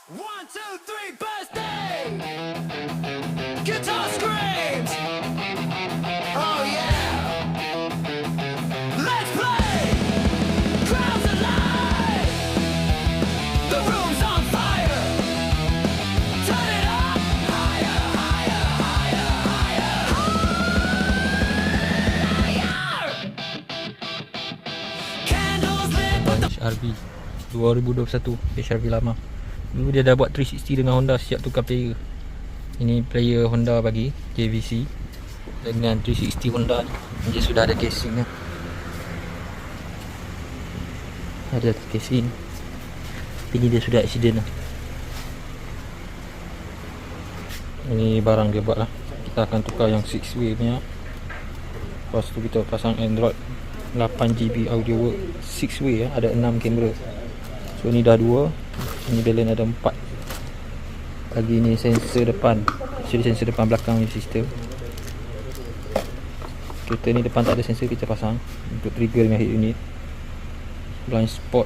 One, two, three, birthday! Guitar screams! Oh yeah! Let's play! Crowds alive! The room's on fire! Turn it up! Higher, higher, higher, higher! Higher! Candles lit with the HRV 2021 HRV lama. Dulu dia dah buat 360 dengan Honda, siap tukar player. Ini player Honda bagi JVC dengan 360 Honda ni. Dia sudah ada casing dah. Ada casing. Tapi ni dia sudah accident lah. Ini barang dia buat lah. Kita akan tukar yang 6-way punya. Lepas tu kita pasang Android 8GB audio work 6-way ada 6 kamera. So ni dah 2. Ini balance ada 4. Lagi ni sensor depan. Jadi sensor depan belakang ni sistem. Kereta ni depan tak ada sensor, kita pasang untuk trigger dengan head unit. Blind spot.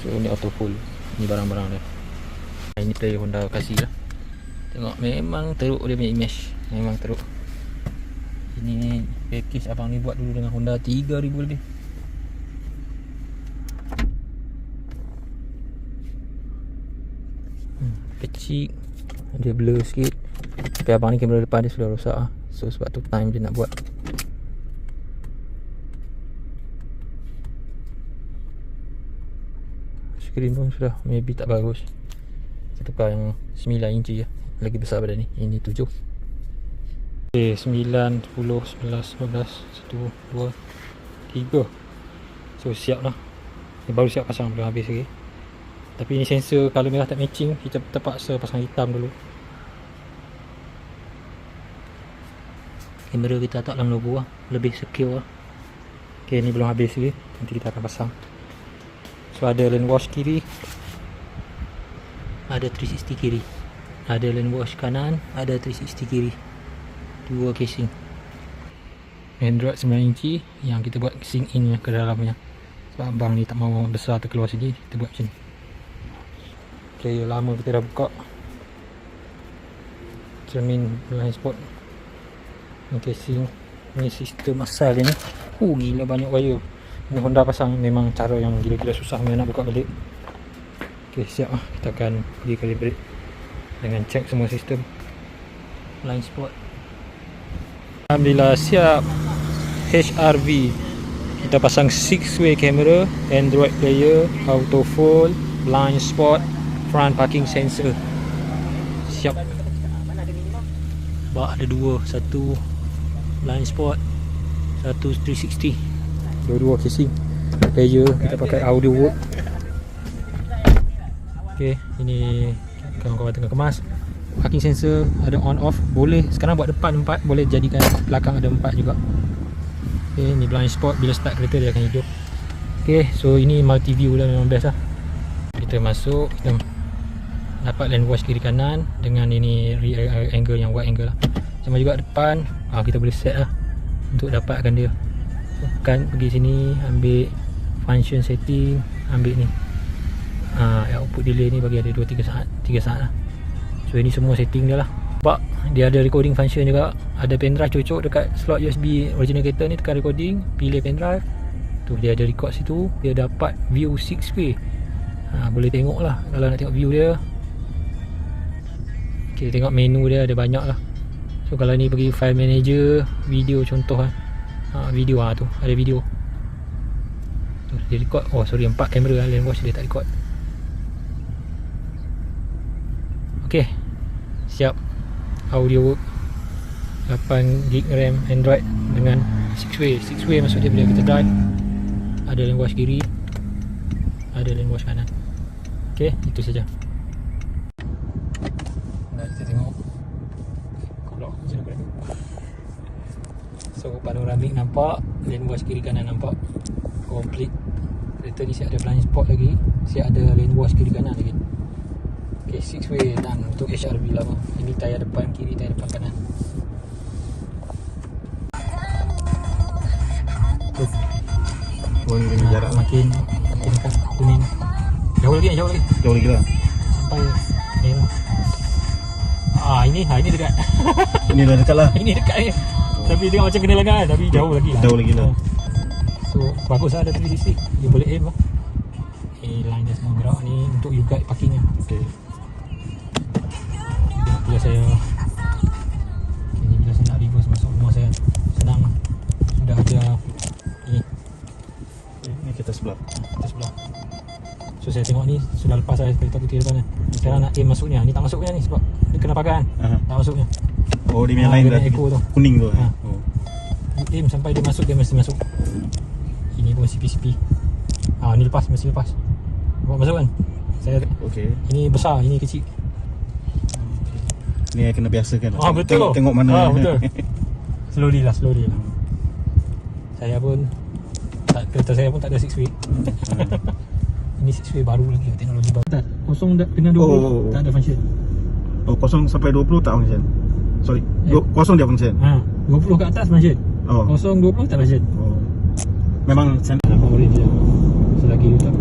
So ni auto full. Ni barang-barang dia. Ini player Honda kasih lah. Tengok memang teruk dia punya image. Memang teruk. Ini package abang ni buat dulu dengan Honda 3000 lebih. Kecil, dia blur sikit. Tapi abang ni kamera depan dia sudah rosak lah. So sebab tu time dia nak buat. Screen pun sudah maybe tak bagus. Kita tukar yang 9 inci lah. Lagi besar pada ni. Ini 7. Okay, 9, 10, 11, 12, 1, 2, 3. So siap lah. Ni baru siap pasang, belum habis lagi. Tapi ni sensor kalau merah tak matching, kita terpaksa pasang hitam dulu. Kamera kita tak dalam logo lah, lebih secure lah. Ok, ni belum habis lagi. Nanti kita akan pasang. So ada lane wash kiri, ada 360 kiri. Ada lane wash kanan, ada 360 kiri. 2 casing. Android 9 inci yang kita buat casing in ke dalamnya. Sebab abang ni tak mahu besar terkeluar sini, kita buat macam ni. Player lama kita dah buka. Cermin blind spot. Ni casing. Ni sistem asal dia ni. Gila banyak wire. Ni Honda pasang memang cara yang gila-gila susah nak buka balik. Ok, siap lah. Kita akan pergi calibrate dengan check semua sistem. Blind spot. Alhamdulillah siap. HRV. Kita pasang 6-way camera, Android player, auto full, blind spot, front parking sensor. Siap. Bak ada 2, satu blind spot, satu 360. Dua-dua casing. Player kita pakai audio work. Ok, ini kawan-kawan tengah kemas. Parking sensor ada on off. Boleh sekarang buat depan 4, boleh jadikan belakang ada 4 juga. Ok, ni blind spot, bila start kereta dia akan hidup. Ok, so ini multi view dah, memang best lah. Kita masuk, kita dapat lane wash kiri kanan dengan ini rear angle yang wide angle lah. Sama juga depan, kita boleh set lah untuk dapatkan dia. Kan pergi sini, ambil function setting, ambil ni output delay ni bagi ada 2-3 saat, 3 saat lah. So ini semua setting dia lah. Sebab dia ada recording function juga. Ada pendrive cocok dekat slot USB original kereta ni, tekan recording, pilih pendrive tu, dia ada record situ. Dia dapat view 6K. Boleh tengok lah kalau nak tengok view dia. Kita tengok menu dia ada banyak lah. So kalau ni pergi file manager, video contoh lah. Video tu, ada video tu, dia record. Oh sorry, 4 kamera lah, lane wash dia tak record. Ok, siap. Audio work, 8GB RAM Android dengan 6-way. 6-way maksud dia bila kita drive ada lane wash kiri, ada lane wash kanan. Ok, itu saja. Kita tengok so panoramik nampak, lane wash kiri kanan nampak complete. Kereta ni siap ada blind spot lagi, siap ada lane wash kiri kanan lagi. Ok, 6-way dan untuk HRV lama. Ini tayar depan kiri, tayar depan kanan. Jarak makin kuning. Jauh lagi. Jauh lagi lah. Sampai ni lah. Ini dekat. Ini dah dekat lah. Ini dekat ni. Tapi tengok macam kena lengan, tapi jauh lagi lah. Jauh lagi lah. So bagus lah ada 360. Dia boleh aim lah. Line dia semua gerak ni untuk you guide parkingnya. Okay. Bila saya nak reverse masuk rumah saya, senang lah. Sudah ada ni Ini kita sebelah. kita sebelah. So saya tengok ni sudah lepas saya kereta putih depan ni. Sekarang nak aim masuknya. Ni tak masuknya ni sebab dia kena pagar kan. Aha. Tak masuknya. Oh, dia punya line dia dah punya echo tu. kuning tu. Ha. Oh. You aim sampai dia masuk, dia mesti masuk. Ini pun CP. Ni lepas, mesti lepas. Buat masuk kan. Saya Okay. ini besar, ini kecil. Ni yang kena biasakan lah. Betul. Tengok mana. Betul. Slowly lah. Saya pun kereta saya pun tak ada 6-way. Ini 6-way baru lagi, teknologi baru. Tak, kosong dengan 20 tak ada function. Oh, kosong sampai 20 tak function. Sorry. Kosong dia function. 20 ke atas function. Oh. Kosong 20 tak function. Oh. Memang Nampak boleh dia. Selagi you tak